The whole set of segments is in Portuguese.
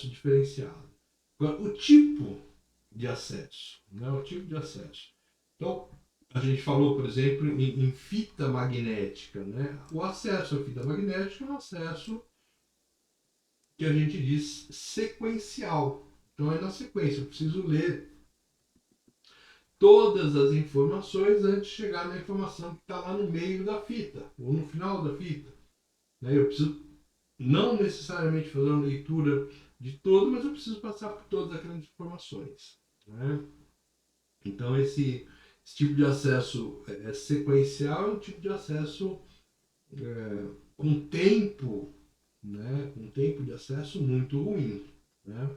acesso diferenciado. Agora, o tipo de acesso, né? O tipo de acesso. Então, a gente falou, por exemplo, em fita magnética, né? O acesso à fita magnética é um acesso que a gente diz sequencial. Então, é na sequência. Eu preciso ler todas as informações antes de chegar na informação que está lá no meio da fita, ou no final da fita. Eu preciso não necessariamente fazer uma leitura de todo, mas eu preciso passar por todas aquelas informações. Né? Então, esse tipo de acesso sequencial é um tipo de acesso com tempo, né? Com tempo de acesso muito ruim. Né?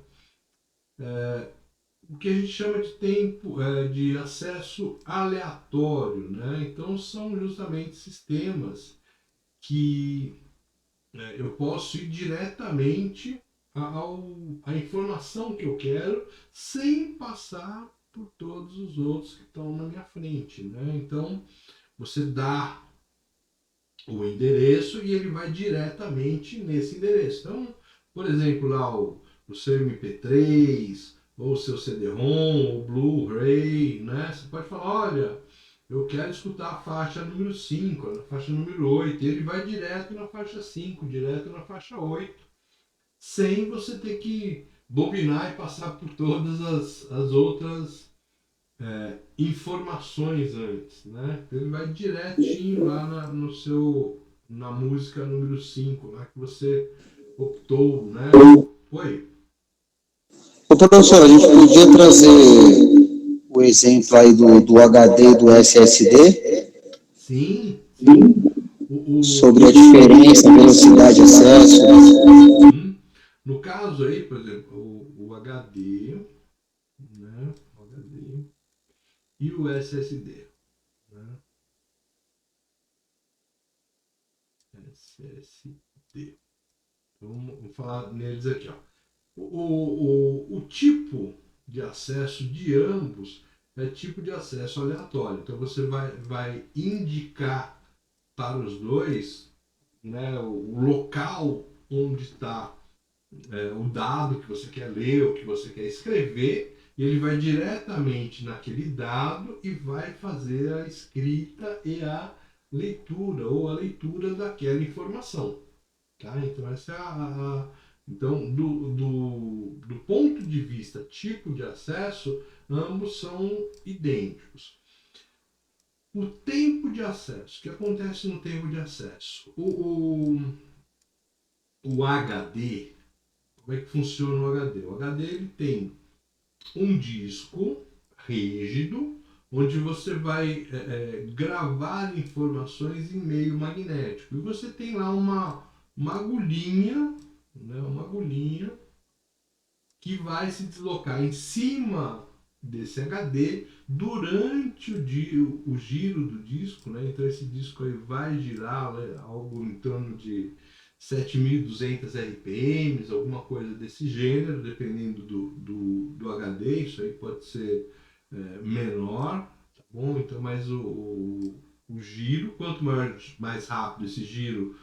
O que a gente chama de tempo de acesso aleatório. Né? Então, são justamente sistemas que eu posso ir diretamente à informação que eu quero sem passar por todos os outros que estão na minha frente. Né? Então, você dá o endereço e ele vai diretamente nesse endereço. Então, por exemplo, lá o seu MP3, ou o seu CD-ROM, ou Blu-ray, né? Você pode falar, olha, eu quero escutar a faixa número 5, a faixa número 8, e ele vai direto na faixa 5, direto na faixa 8, sem você ter que bobinar e passar por todas as outras informações antes, né? Ele vai direitinho lá na música número 5, lá que você optou, né? Oi? Ô, professor, a gente podia trazer o exemplo aí do HD e do SSD? Sim, sim. Sobre a diferença, a velocidade de acesso. No caso aí, por exemplo, o HD, né? O HD e o SSD. Né? SSD. Então, vamos falar neles aqui. Ó. O tipo de acesso de ambos é tipo de acesso aleatório. Então você vai indicar para os dois, né, o local onde está o dado que você quer ler ou que você quer escrever, e ele vai diretamente naquele dado e vai fazer a escrita e a leitura, ou a leitura daquela informação. Tá? Então, essa é então do ponto de vista tipo de acesso, ambos são idênticos. O tempo de acesso, o que acontece no tempo de acesso? O HD, como é que funciona o HD? O HD ele tem um disco rígido, onde você vai gravar informações em meio magnético. E você tem lá uma agulhinha, né, uma agulhinha que vai se deslocar em cima desse HD durante o giro do disco. Né? Então esse disco aí vai girar, né, algo em torno de 7.200 RPMs, alguma coisa desse gênero, dependendo do HD. Isso aí pode ser menor, tá bom? Então, mas o giro, quanto mais rápido esse giro,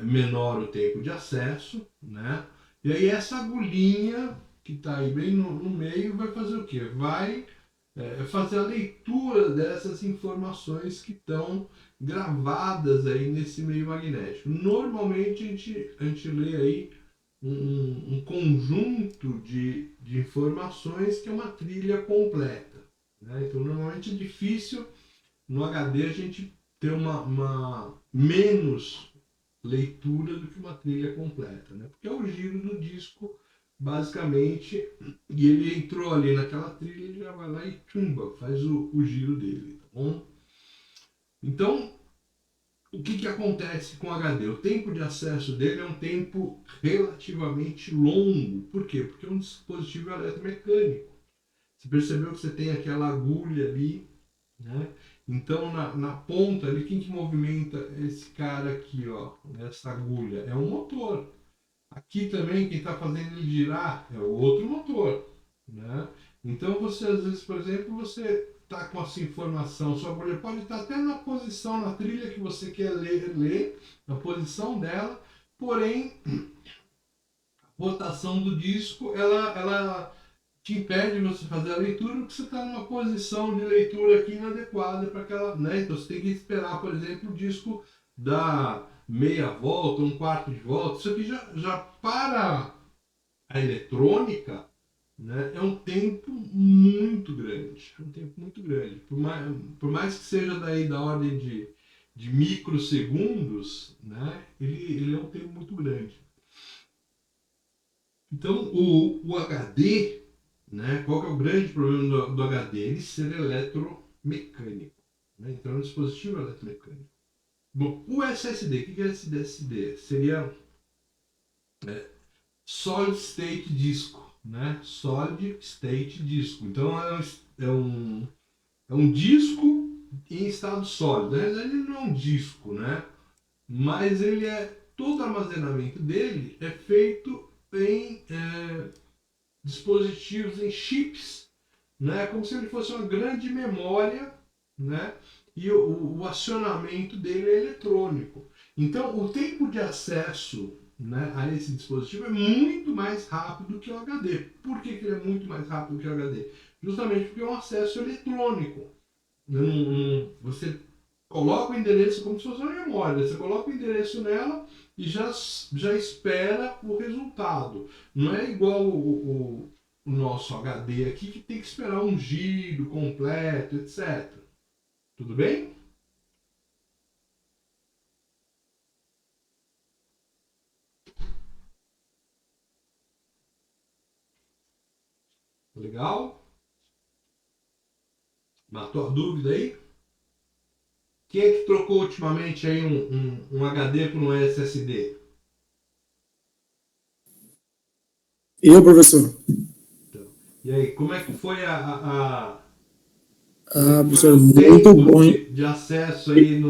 menor o tempo de acesso, né? E aí essa agulhinha que está aí bem no meio vai fazer o quê? Vai fazer a leitura dessas informações que estão gravadas aí nesse meio magnético. Normalmente a gente lê aí um conjunto de informações que é uma trilha completa. Né? Então normalmente é difícil no HD a gente ter uma menos leitura do que uma trilha completa, né? Porque é o giro do disco, basicamente, e ele entrou ali naquela trilha, ele já vai lá e tumba, faz o giro dele, tá bom? Então, o que acontece com o HD? O tempo de acesso dele é um tempo relativamente longo. Por quê? Porque é um dispositivo eletromecânico. Você percebeu que você tem aquela agulha ali, né? Então, na ponta ali, quem que movimenta esse cara aqui, ó, essa agulha? É um motor. Aqui também, quem está fazendo ele girar é o outro motor, né? Então, você, às vezes, por exemplo, você está com essa informação, sua agulha pode estar até na posição, na trilha que você quer ler na posição dela, porém, a rotação do disco, ela te impede de você fazer a leitura porque você está numa posição de leitura aqui inadequada para aquela, né? Então você tem que esperar, por exemplo, o disco dar meia volta, um quarto de volta. Isso aqui já para a eletrônica, né, é um tempo muito grande. É um tempo muito grande. Por mais que seja daí da ordem de microsegundos, né, ele é um tempo muito grande. Então, o HD, né, qual que é o grande problema do HD? Ele ser eletromecânico. Né? Então, é um dispositivo eletromecânico. Bom, o SSD, o que é SSD? Seria Solid State Disco, né? Solid State Disco. Então, é um disco em estado sólido. Na verdade, ele não é um disco, né? Mas ele todo o armazenamento dele é feito em dispositivos, em chips, né? Como se ele fosse uma grande memória, né? E o acionamento dele é eletrônico. Então, o tempo de acesso, né, a esse dispositivo é muito mais rápido que o HD. Por que ele é muito mais rápido que o HD? Justamente porque é um acesso eletrônico. Você coloca o endereço como se fosse uma memória. Você coloca o endereço nela e já espera o resultado. Não é igual o nosso HD aqui, que tem que esperar um giro completo, etc. Tudo bem? Legal? Matou a dúvida aí? Quem é que trocou ultimamente aí um HD por um SSD? Eu, professor. Então, e aí, como é que foi como é Ah, que foi professor, o muito tempo bom, hein? de acesso aí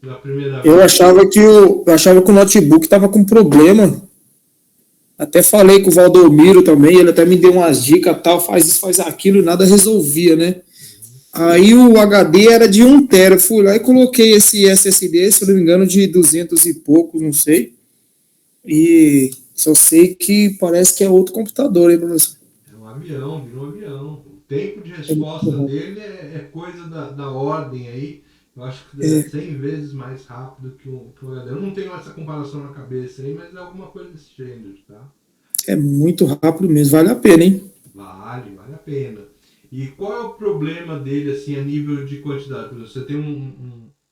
na primeira Eu vez? achava que o notebook tava com problema. Até falei com o Valdomiro também, ele até me deu umas dicas, tal, faz isso, faz aquilo, e nada resolvia, né? Aí o HD era de 1 tera, fui lá e coloquei esse SSD, se eu não me engano, de 200 e pouco, não sei. E só sei que parece que é outro computador, hein, professor? É um avião, virou um avião. O tempo de É muito resposta bom. dele é coisa da ordem aí. Eu acho que é É, 100 vezes mais rápido que o HD. Eu não tenho essa comparação na cabeça aí, mas é alguma coisa desse gênero, tá? é muito rápido mesmo, vale a pena, hein? Vale a pena. E qual é o problema dele, assim, a nível de quantidade? Por exemplo, você tem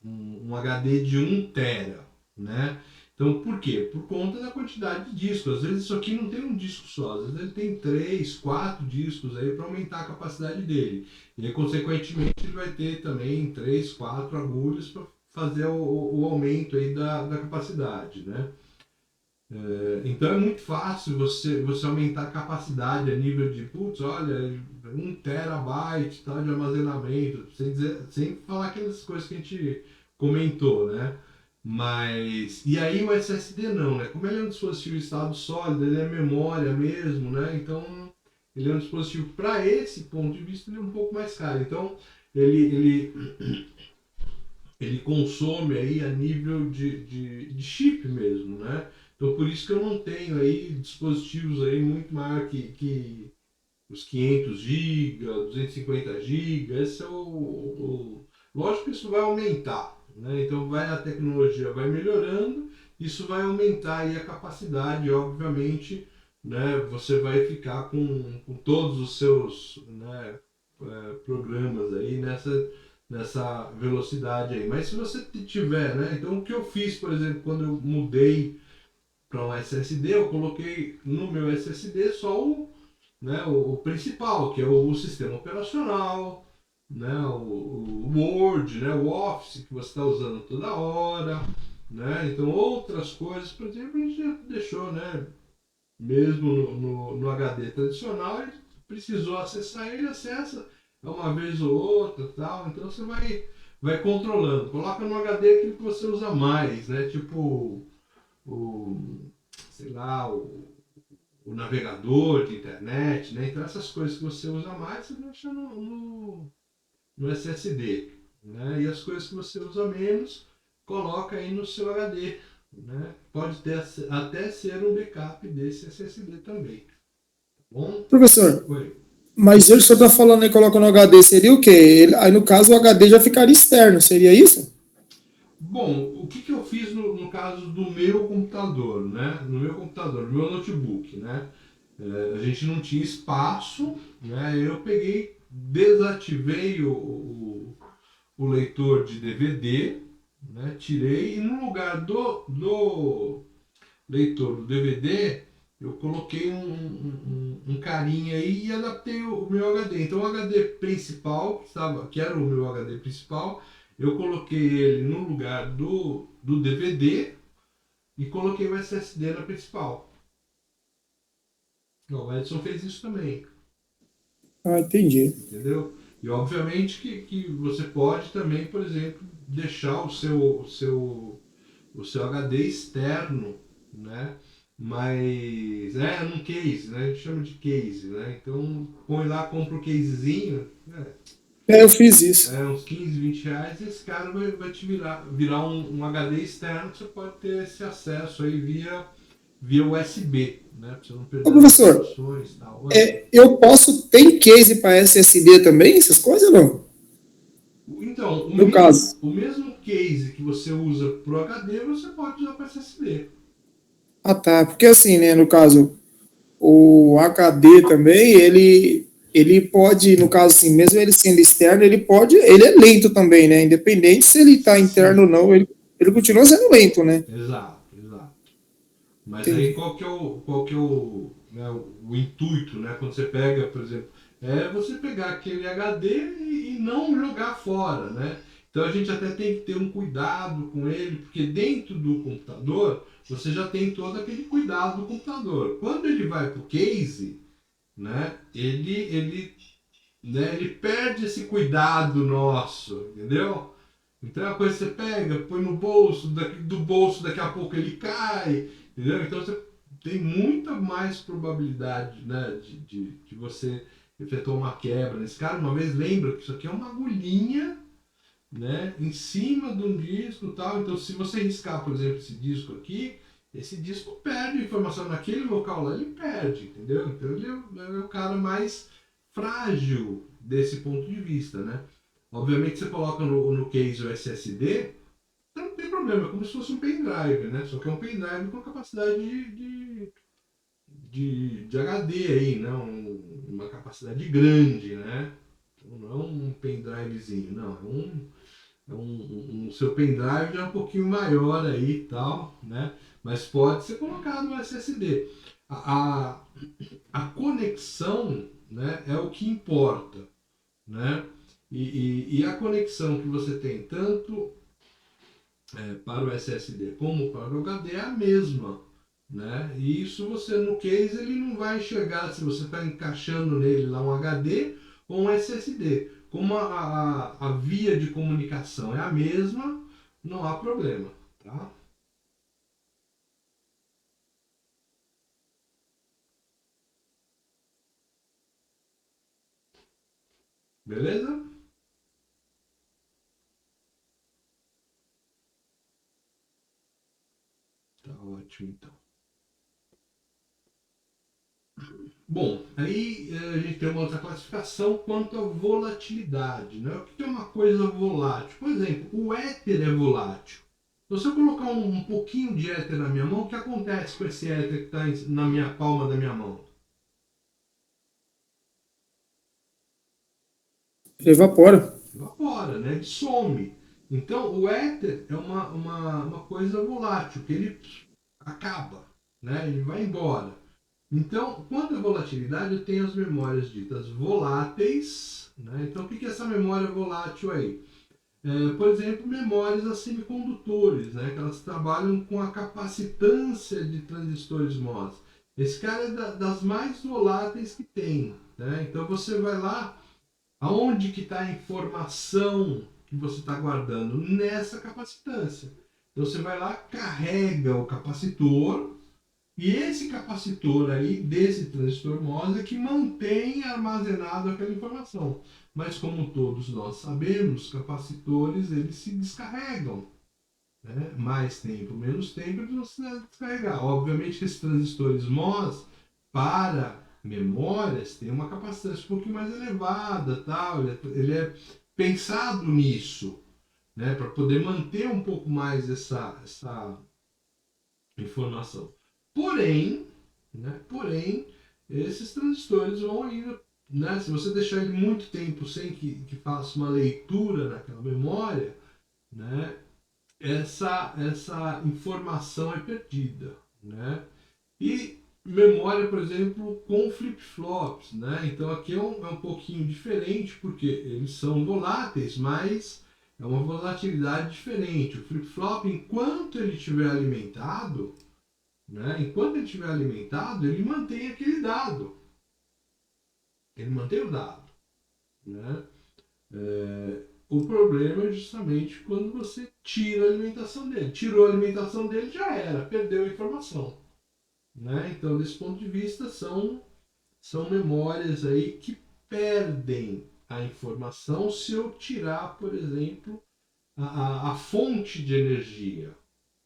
um HD de 1 tera, né? Então, por quê? Por conta da quantidade de discos. Às vezes isso aqui não tem um disco só, às vezes ele tem 3, 4 discos aí para aumentar a capacidade dele. E aí, consequentemente, ele vai ter também 3, 4 agulhas para fazer o aumento aí da capacidade, né? Então é muito fácil você aumentar a capacidade a nível de, putz, olha, 1 terabyte tal, de armazenamento, sem falar aquelas coisas que a gente comentou, né? Mas, e aí o SSD não, né? Como ele é um dispositivo em estado sólido, ele é memória mesmo, né? Então, ele é um dispositivo, para esse ponto de vista, ele é um pouco mais caro. Então, ele consome aí a nível de chip mesmo, né? Então por isso que eu não tenho aí dispositivos aí muito maior que os 500 GB, 250 GB. Esse é lógico que isso vai aumentar, né? Então a tecnologia vai melhorando, isso vai aumentar aí a capacidade, obviamente, né? Você vai ficar com todos os seus, né, programas aí nessa velocidade aí. Mas se você tiver, né? Então o que eu fiz, por exemplo, quando eu mudei para um SSD, eu coloquei no meu SSD só né, o principal, que é o sistema operacional, né, o Word, né, o Office que você está usando toda hora, né? Então outras coisas, por exemplo, a gente já deixou, né? Mesmo no HD tradicional, ele precisou acessar, ele acessa uma vez ou outra, tal. Então você vai controlando. Coloca no HD aquilo que você usa mais, né? Tipo sei lá, o navegador de internet, né? Então essas coisas que você usa mais, você deixa no SSD, né? E as coisas que você usa menos, coloca aí no seu HD, né? Pode ter, até ser um backup desse SSD também. Tá bom? Professor, Oi. mas ele só está falando aí, coloca no HD, seria o quê? Aí no caso o HD já ficaria externo, seria isso? Bom, o que eu fiz no caso do meu computador, né? No meu computador, no meu notebook, né? A gente não tinha espaço, né? Eu peguei, desativei o leitor de DVD, né? Tirei e no lugar do leitor do DVD eu coloquei um carinha aí e adaptei o meu HD. Então o HD principal, que era o meu HD principal, eu coloquei ele no lugar do DVD e coloquei o SSD na principal. Não, o Edson fez isso também. Ah, entendi. Entendeu? E obviamente que você pode também, por exemplo, deixar o seu HD externo, né? Mas num case, né? A gente chama de case, né? Então põe lá, compra o casezinho, É, eu fiz isso. uns 15, 20 reais, e esse cara vai te virar um HD externo que você pode ter esse acesso aí via USB, né? Pra você não Ô, perder as professor, informações e tal. Oi. eu posso, tem case para SSD também, essas coisas ou não? Então, o No mesmo, caso. o mesmo case que você usa para o HD, você pode usar para SSD. Ah, tá. Porque assim, né, no caso, o HD também, ele pode, no caso assim, mesmo ele sendo externo, ele é lento também, né? Independente se ele está interno ou Sim, não, ele continua sendo lento, né? exato, exato. Mas aí Entendi. qual que é o intuito, né? Quando você pega, por exemplo, você pegar aquele HD e não jogar fora, né? Então a gente até tem que ter um cuidado com ele, porque dentro do computador você já tem todo aquele cuidado do computador. Quando ele vai para o case, né? Ele perde esse cuidado nosso, entendeu? Então é uma coisa que você pega, põe no bolso, do bolso daqui a pouco ele cai, entendeu? Então você tem muita mais probabilidade, né, de você efetuar uma quebra. Esse cara, uma vez, lembra que isso aqui é uma agulhinha, né, em cima de um disco e tal. Então se você riscar, por exemplo, esse disco perde informação naquele local lá, ele perde, entendeu? Então ele é o cara mais frágil desse ponto de vista, né? Obviamente você coloca no case o SSD, então não tem problema, é como se fosse um pendrive, né? Só que é um pendrive com capacidade de HD aí, né? Uma capacidade grande, né? Então não é um pendrivezinho, não. O seu pendrive já é um pouquinho maior aí e tal, né? Mas pode ser colocado no SSD. A, a, a conexão, né, é o que importa, né? E a conexão que você tem tanto para o SSD como para o HD é a mesma, né? E isso você no case ele não vai enxergar se você está encaixando nele lá um HD ou um SSD. Como a via de comunicação é a mesma, não há problema, tá? Beleza? Tá ótimo então. Bom, aí a gente tem uma outra classificação quanto à volatilidade, né? O que é uma coisa volátil? Por exemplo, o éter é volátil. Se eu colocar um pouquinho de éter na minha mão, o que acontece com esse éter que está na minha palma da minha mão? Ele evapora. Evapora, né? Ele some. Então, o éter é uma coisa volátil, que ele acaba, né? Ele vai embora. Então, quando a volatilidade, eu tenho as memórias ditas voláteis, né? Então, o que é essa memória volátil aí? Por exemplo, memórias a semicondutores, né? Que elas trabalham com a capacitância de transistores MOS. Esse cara é das mais voláteis que tem, né? Então, você vai lá, aonde que está a informação que você está guardando? Nessa capacitância. Então, você vai lá, carrega o capacitor, e esse capacitor aí, desse transistor MOS, é que mantém armazenado aquela informação. Mas como todos nós sabemos, capacitores eles se descarregam. né? Mais tempo, menos tempo, eles vão se descarregar. Obviamente que esses transistores MOS para memórias têm uma capacidade um pouquinho mais elevada, tal. Ele é pensado nisso, né? Para poder manter um pouco mais essa informação. Porém, né? Porém, esses transistores vão ainda, né? Se você deixar ele muito tempo sem que faça uma leitura naquela memória, né? Essa informação é perdida, né? E memória, por exemplo, com flip-flops, né? Então aqui é um pouquinho diferente, porque eles são voláteis, mas é uma volatilidade diferente. O flip-flop, enquanto ele estiver alimentado, né? Enquanto ele estiver alimentado, ele mantém aquele dado. Ele mantém o dado, né? O problema é justamente quando você tira a alimentação dele. Tirou a alimentação dele, já era, perdeu a informação, né? Então, desse ponto de vista, são memórias aí que perdem a informação se eu tirar, por exemplo, a fonte de energia,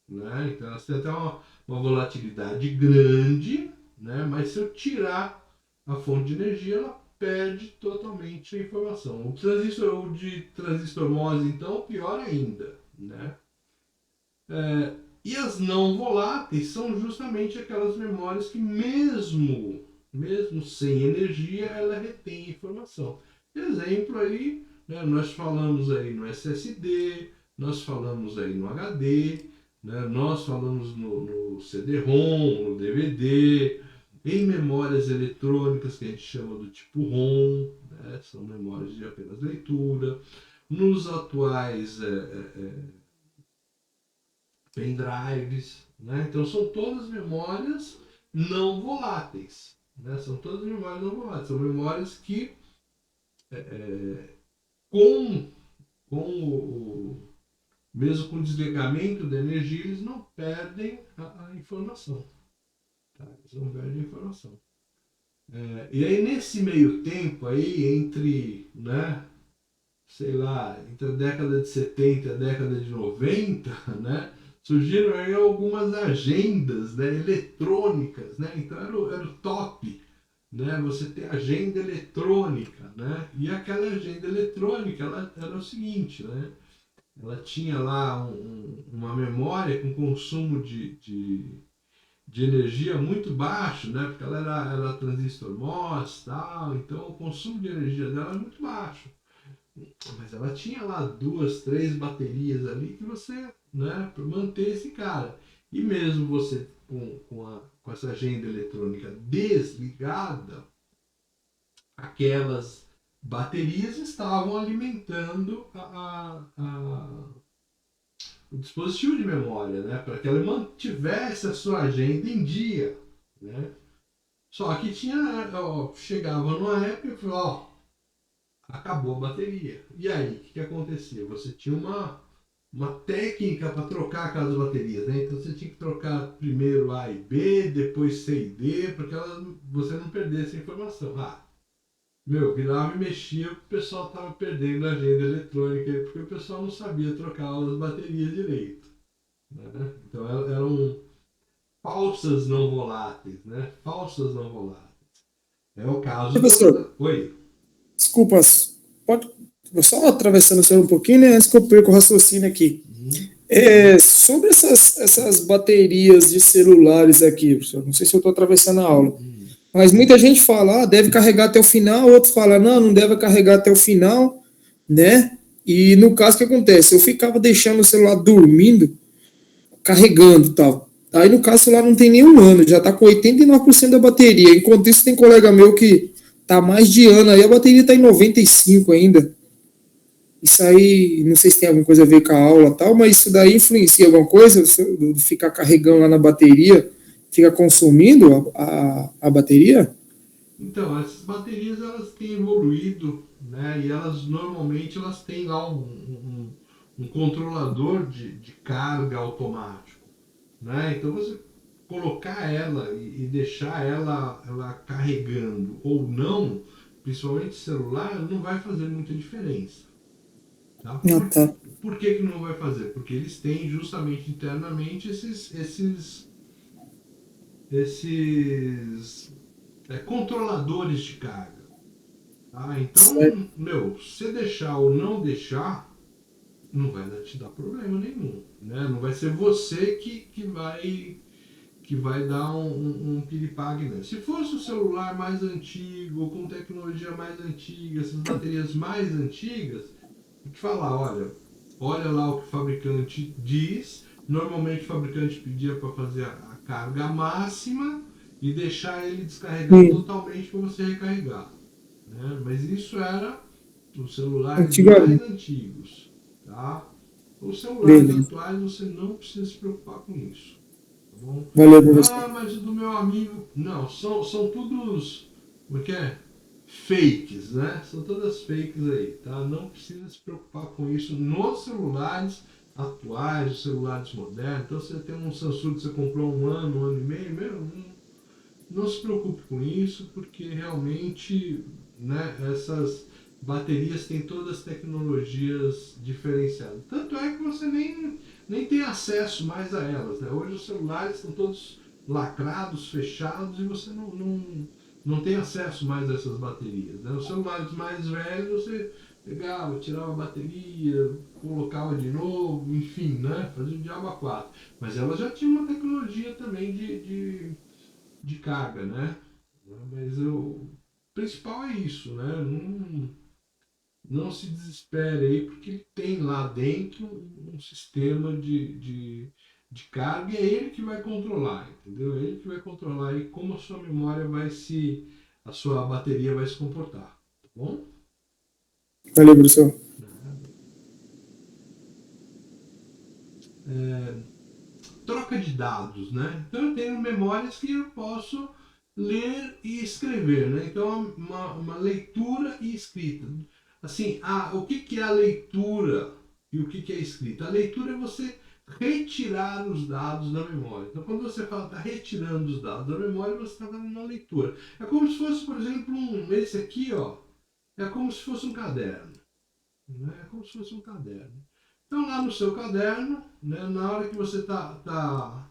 né? Então, elas têm até uma volatilidade grande, né? Mas se eu tirar a fonte de energia, ela perde totalmente a informação. O de transistor MOS, então, pior ainda, né? E as não voláteis são justamente aquelas memórias que mesmo sem energia, ela retém informação. Exemplo aí, né, nós falamos aí no SSD, nós falamos aí no HD, né, nós falamos no CD-ROM, no DVD, em memórias eletrônicas que a gente chama do tipo ROM, né, são memórias de apenas leitura. Nos atuais pendrives, né? Então são todas memórias não voláteis, né? São todas memórias não voláteis, são memórias que com, mesmo com o desligamento da energia, eles não perdem a informação, tá? Eles não perdem a informação. E aí nesse meio tempo aí, entre, né, sei lá, entre a década de 70 e a década de 90, né, surgiram aí algumas agendas, né, eletrônicas, né? Então era o top, né? Você ter agenda eletrônica, né? E aquela agenda eletrônica, ela era o seguinte, né? Ela tinha lá uma memória com consumo de energia muito baixo, né? Porque ela era transistor MOS, tal, então o consumo de energia dela era muito baixo. Mas ela tinha lá 2, 3 baterias ali que você, né, para manter esse cara. E mesmo você com essa agenda eletrônica desligada, aquelas baterias estavam alimentando o dispositivo de memória, né, para que ela mantivesse a sua agenda em dia, né? Só que chegava numa época e falou, acabou a bateria. E aí, o que acontecia? Você tinha uma técnica para trocar aquelas baterias, né? Então você tinha que trocar primeiro A e B, depois C e D, para que você não perdesse a informação. Virava e mexia, o pessoal estava perdendo a agenda eletrônica, porque o pessoal não sabia trocar as baterias direito, né? Então eram falsas não voláteis, né? Falsas não voláteis. É o caso Professor, Oi. desculpa, pode só atravessando o senhor um pouquinho, né, antes que eu perca o raciocínio aqui. Uhum. Sobre essas baterias de celulares aqui, professor, não sei se eu estou atravessando a aula, mas muita gente fala, deve carregar até o final, outros falam, não deve carregar até o final, né? E no caso, o que acontece? Eu ficava deixando o celular dormindo, carregando e tal. Aí, no caso, o celular não tem nenhum ano, já está com 89% da bateria. Enquanto isso, tem colega meu que tá mais de ano aí, a bateria está em 95% ainda. Isso aí, não sei se tem alguma coisa a ver com a aula e tal, mas isso daí influencia alguma coisa? Ficar carregando lá na bateria, fica consumindo a bateria? Então, essas baterias elas têm evoluído, né? E elas normalmente elas têm lá um controlador de carga automático, né? Então você colocar ela e deixar ela carregando ou não, principalmente celular, não vai fazer muita diferença, tá? Ah, tá. Por que não vai fazer? Porque eles têm justamente internamente esses controladores de carga. Tá? Então, se deixar ou não deixar, não vai te dar problema nenhum. Né? Não vai ser você que vai dar um piripaque. Né? Se fosse o celular mais antigo, com tecnologia mais antiga, essas baterias mais antigas, tem que falar, olha lá o que o fabricante diz. Normalmente o fabricante pedia para fazer a carga máxima e deixar ele descarregado totalmente para você recarregar. Né? Mas isso era os celulares mais antigos. Tá? Os celulares atuais você não precisa se preocupar com isso. Tá bom? Valeu, professor. Mas o do meu amigo... Não, são todos... Como é que é? Fakes, né? São todas fakes aí, tá? Não precisa se preocupar com isso nos celulares atuais, os celulares modernos. Então, você tem um Samsung que você comprou um ano e meio, não se preocupe com isso, porque realmente, né, essas baterias têm todas as tecnologias diferenciadas. Tanto é que você nem tem acesso mais a elas, né? Hoje os celulares estão todos lacrados, fechados, e você não tem acesso mais a essas baterias. Né? Os celulares mais velhos, você pegava, tirava a bateria, colocava de novo, enfim, né? Fazia o diabo a quatro. Mas ela já tinha uma tecnologia também de carga, né? Mas o principal é isso, né? Não se desespere aí, porque ele tem lá dentro um sistema de carga, e é ele que vai controlar, entendeu? É ele que vai controlar aí como a sua memória a sua bateria vai se comportar, tá bom? Valeu, professor. Troca de dados, né? Então eu tenho memórias que eu posso ler e escrever, né? Então uma leitura e escrita. Assim, o que é a leitura e o que é a escrita? A leitura é você retirar os dados da memória. Então, quando você fala está retirando os dados da memória, você está fazendo uma leitura. É como se fosse, por exemplo, esse aqui, é como se fosse um caderno. Né? É como se fosse um caderno. Então, lá no seu caderno, né, na hora que você está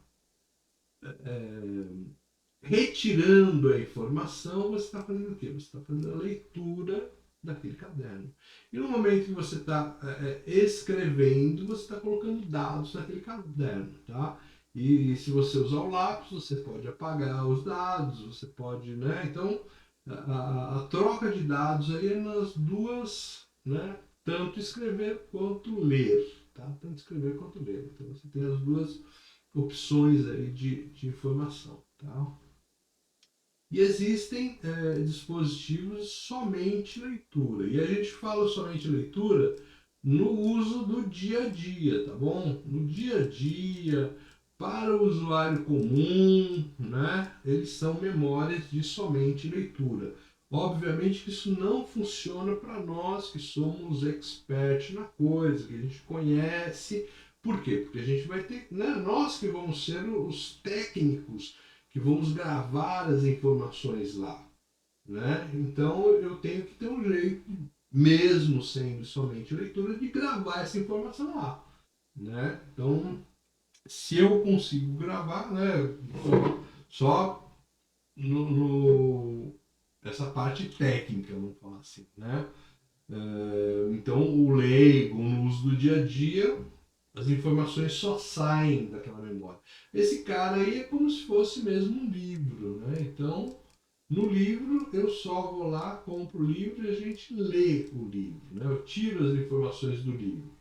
retirando a informação, você está fazendo o quê? Você está fazendo a leitura daquele caderno. E no momento que você está escrevendo, você está colocando dados naquele caderno, tá? E se você usar o lápis, você pode apagar os dados, você pode, né? Então, a troca de dados aí é nas duas, né? Tanto escrever quanto ler, tá? Tanto escrever quanto ler. Então, você tem as duas opções aí de informação, tá? E existem dispositivos somente leitura. E a gente fala somente leitura no uso do dia a dia, tá bom? No dia a dia, para o usuário comum, né? Eles são memórias de somente leitura. Obviamente que isso não funciona para nós que somos experts na coisa, que a gente conhece. Por quê? Porque a gente vai ter, né? Nós que vamos ser os técnicos, que vamos gravar as informações lá, né? Então eu tenho que ter um jeito, mesmo sendo somente leitura, de gravar essa informação lá, né? Então, se eu consigo gravar, né, só essa parte técnica, vamos falar assim, né? Então o leigo, no uso do dia a dia, as informações só saem daquela memória. Esse cara aí é como se fosse mesmo um livro, né? Então, no livro, eu só vou lá, compro o livro e a gente lê o livro, né? Eu tiro as informações do livro,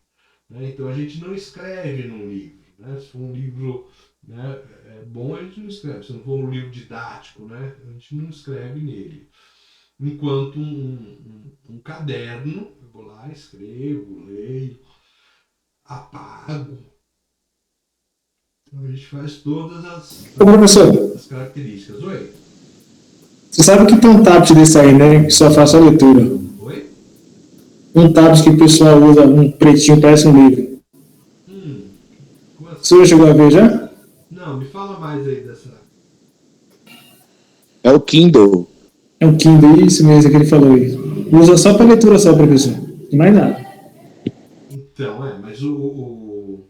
né? Então, a gente não escreve num livro, né? Se for um livro, né, bom, a gente não escreve. Se não for um livro didático, né, a gente não escreve nele. Enquanto um caderno, eu vou lá, escrevo, leio, apago. Então a gente faz todas as características. Oi? Você sabe que tem um tablet desse aí, né? Que só faz a leitura. Oi? Um tablet que o pessoal usa, um pretinho, parece um livro. Como assim? Você já chegou a ver já? Não, me fala mais aí dessa. É o Kindle. É um Kindle, isso mesmo que ele falou aí. Usa só para leitura só, professor. Mais nada. Então, mas o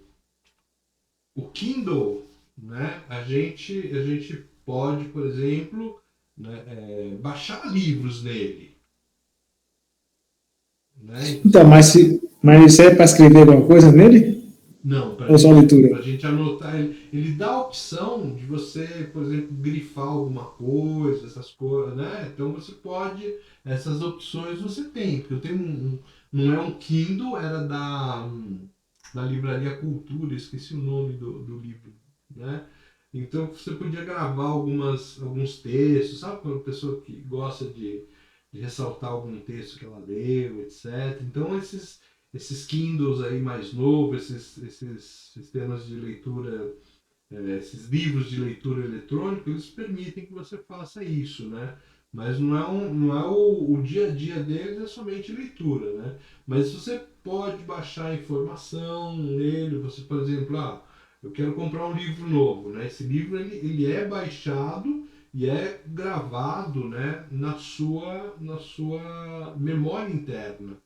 Kindle, né, a gente pode, por exemplo, né, baixar livros nele. Né? Então, mas isso é para escrever alguma coisa nele? Não, Ou só leitura? pra gente anotar, ele dá a opção de você, por exemplo, grifar alguma coisa, essas coisas, né? Então você pode, essas opções você tem, porque eu tenho não é um Kindle, era da Livraria Cultura, esqueci o nome do livro, né? Então você podia gravar alguns textos, sabe? Para uma pessoa que gosta de ressaltar algum texto que ela leu, etc. Então esses Kindles aí mais novos, esses sistemas de leitura, esses livros de leitura eletrônica, eles permitem que você faça isso, né? Mas não é o dia a dia deles, é somente leitura, né? Mas você pode baixar informação nele, você, por exemplo, eu quero comprar um livro novo, né? Esse livro ele é baixado e é gravado, né, na sua memória interna,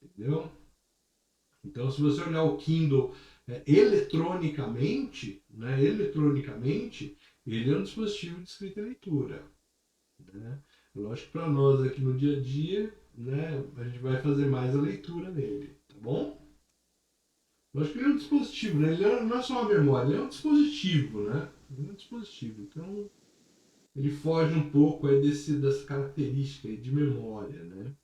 entendeu? Então, se você olhar o Kindle eletronicamente, né, ele é um dispositivo de escrita e leitura. Né? Lógico que para nós aqui no dia a dia, né, a gente vai fazer mais a leitura nele, tá bom? Lógico que ele é um dispositivo, né? Ele não é só uma memória, ele é um dispositivo, né? Ele é um dispositivo. Então, ele foge um pouco aí dessa característica aí de memória, né?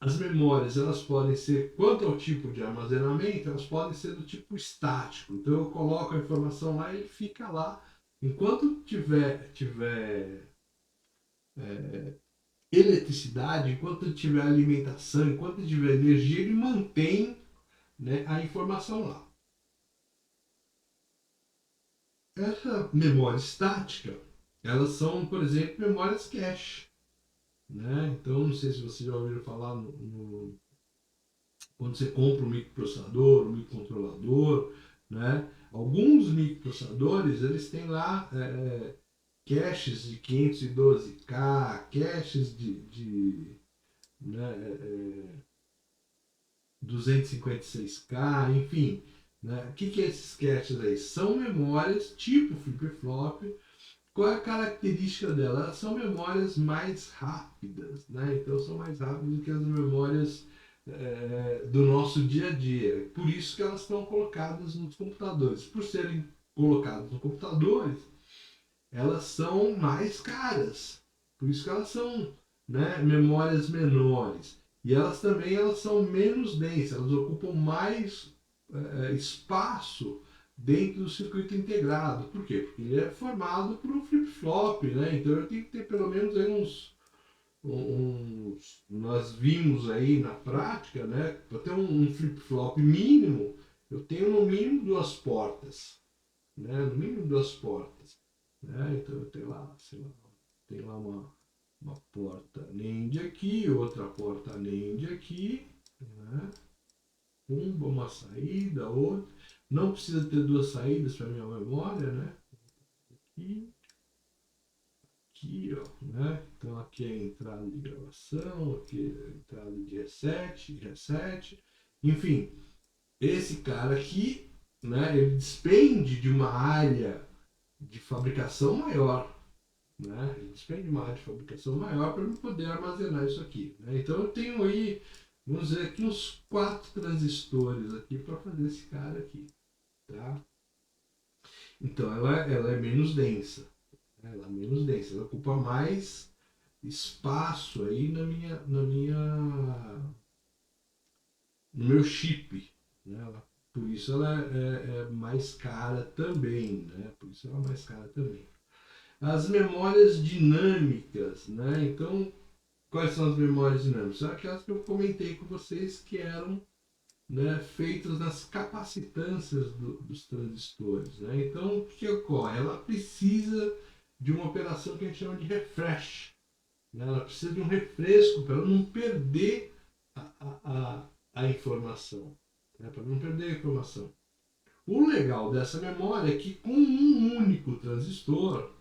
As memórias, elas podem ser, quanto ao tipo de armazenamento, elas podem ser do tipo estático. Então eu coloco a informação lá e ele fica lá. Enquanto tiver eletricidade, enquanto tiver alimentação, enquanto tiver energia, ele mantém, né, a informação lá. Essa memória estática, elas são, por exemplo, memórias cache. Né? Então, não sei se vocês já ouviram falar quando você compra um microprocessador, um microcontrolador, né? Alguns microprocessadores, eles têm lá caches de 512K, caches né, 256K, enfim. Né? O que é esses caches aí? São memórias tipo flip-flop. Qual é a característica dela? Elas são memórias mais rápidas, né? Então são mais rápidas do que as memórias do nosso dia a dia. Por isso que elas estão colocadas nos computadores. Por serem colocadas nos computadores, elas são mais caras. Por isso que elas são, né, memórias menores. E elas são menos densas, elas ocupam mais espaço dentro do circuito integrado. Por quê? Porque ele é formado por um flip-flop, né? Então eu tenho que ter pelo menos aí nós vimos aí na prática, né? Para ter um flip-flop mínimo, eu tenho no mínimo duas portas, né? No mínimo duas portas, né? Então eu tenho lá, sei lá, tem lá uma porta NAND aqui, outra porta NAND aqui, né? Uma saída, outra. Não precisa ter duas saídas para minha memória, né? Aqui, ó, né? Então aqui é a entrada de gravação, aqui é a entrada de reset. Enfim, esse cara aqui, né? Ele despende de uma área de fabricação maior, né? Ele despende de uma área de fabricação maior para eu poder armazenar isso aqui, né? Então eu tenho aí, vamos dizer aqui, uns 4 transistores aqui para fazer esse cara aqui, tá? Então ela é menos densa. Ela é menos densa, ela ocupa mais espaço aí no meu chip, né? Por isso ela é mais cara também, né? Por isso ela é mais cara também. As memórias dinâmicas, né? Então, quais são as memórias dinâmicas? São aquelas que eu comentei com vocês que eram, né, feitas nas capacitâncias dos transistores, né? Então, o que ocorre? Ela precisa de uma operação que a gente chama de refresh, né? Ela precisa de um refresco para ela não perder a informação, né? Para não perder a informação. O legal dessa memória é que com um único transistor,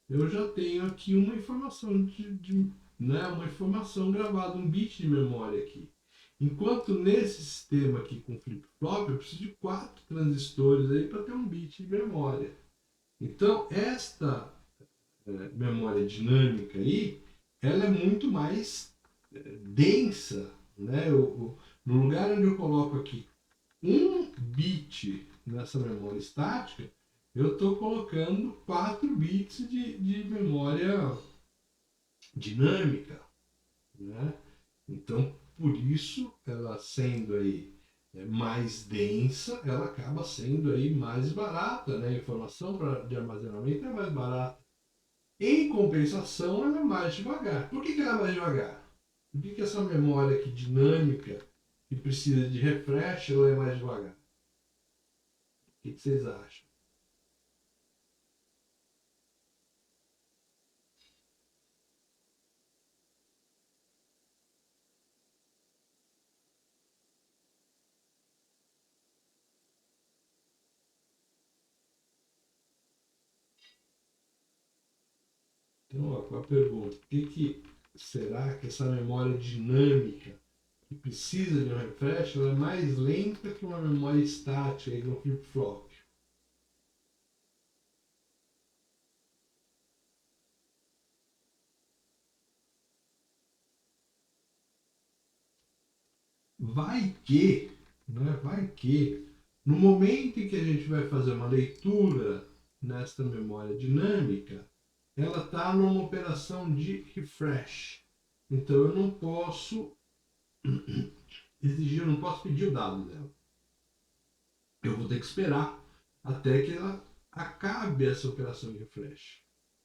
eu já tenho aqui uma informação de né, uma informação gravada, um bit de memória aqui. Enquanto nesse sistema aqui com flip-flop, eu preciso de 4 transistores aí para ter um bit de memória. Então, esta memória dinâmica aí, ela é muito mais densa, né? No lugar onde eu coloco aqui um bit nessa memória estática, eu estou colocando 4 bits de memória dinâmica, né? Então, por isso, ela sendo aí mais densa, ela acaba sendo aí mais barata, né? A informação de armazenamento é mais barata. Em compensação, ela é mais devagar. Por que ela é mais devagar? Por que essa memória aqui dinâmica, que precisa de refresh, ela é mais devagar? O que vocês acham? Então, ó, com a pergunta, por que será que essa memória dinâmica que precisa de um refresh, ela é mais lenta que uma memória estática aí no flip-flop? Vai que, né, vai que, no momento em que a gente vai fazer uma leitura nesta memória dinâmica, ela está numa operação de refresh. Então eu não posso exigir, eu não posso pedir o dado dela. Eu vou ter que esperar até que ela acabe essa operação de refresh.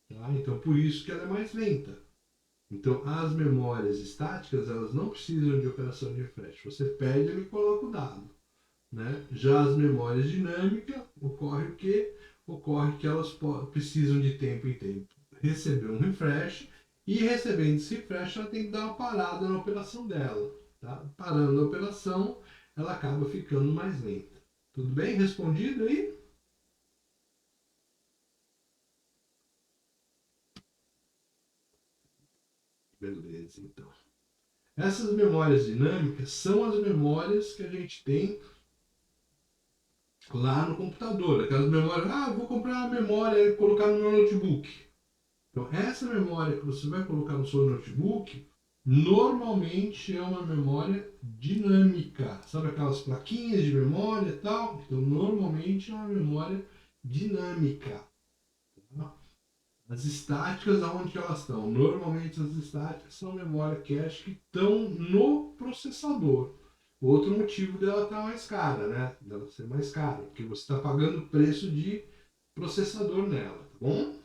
Tá? Então por isso que ela é mais lenta. Então as memórias estáticas, elas não precisam de operação de refresh. Você pede, ele coloca o dado. Né? Já as memórias dinâmicas, ocorre o quê? Ocorre que elas precisam de tempo em tempo receber um refresh, e recebendo esse refresh ela tem que dar uma parada na operação dela. Tá? Parando a operação, ela acaba ficando mais lenta. Tudo bem? Respondido aí? Beleza, então. Essas memórias dinâmicas são as memórias que a gente tem lá no computador. Aquelas memórias, vou comprar uma memória e colocar no meu notebook. Então, essa memória que você vai colocar no seu notebook, normalmente é uma memória dinâmica. Sabe aquelas plaquinhas de memória e tal? Então, normalmente é uma memória dinâmica. Tá? As estáticas, aonde elas estão? Normalmente as estáticas são memória cache que estão no processador. Outro motivo dela estar mais cara, né? Dela ser mais cara, porque você está pagando o preço de processador nela, tá bom?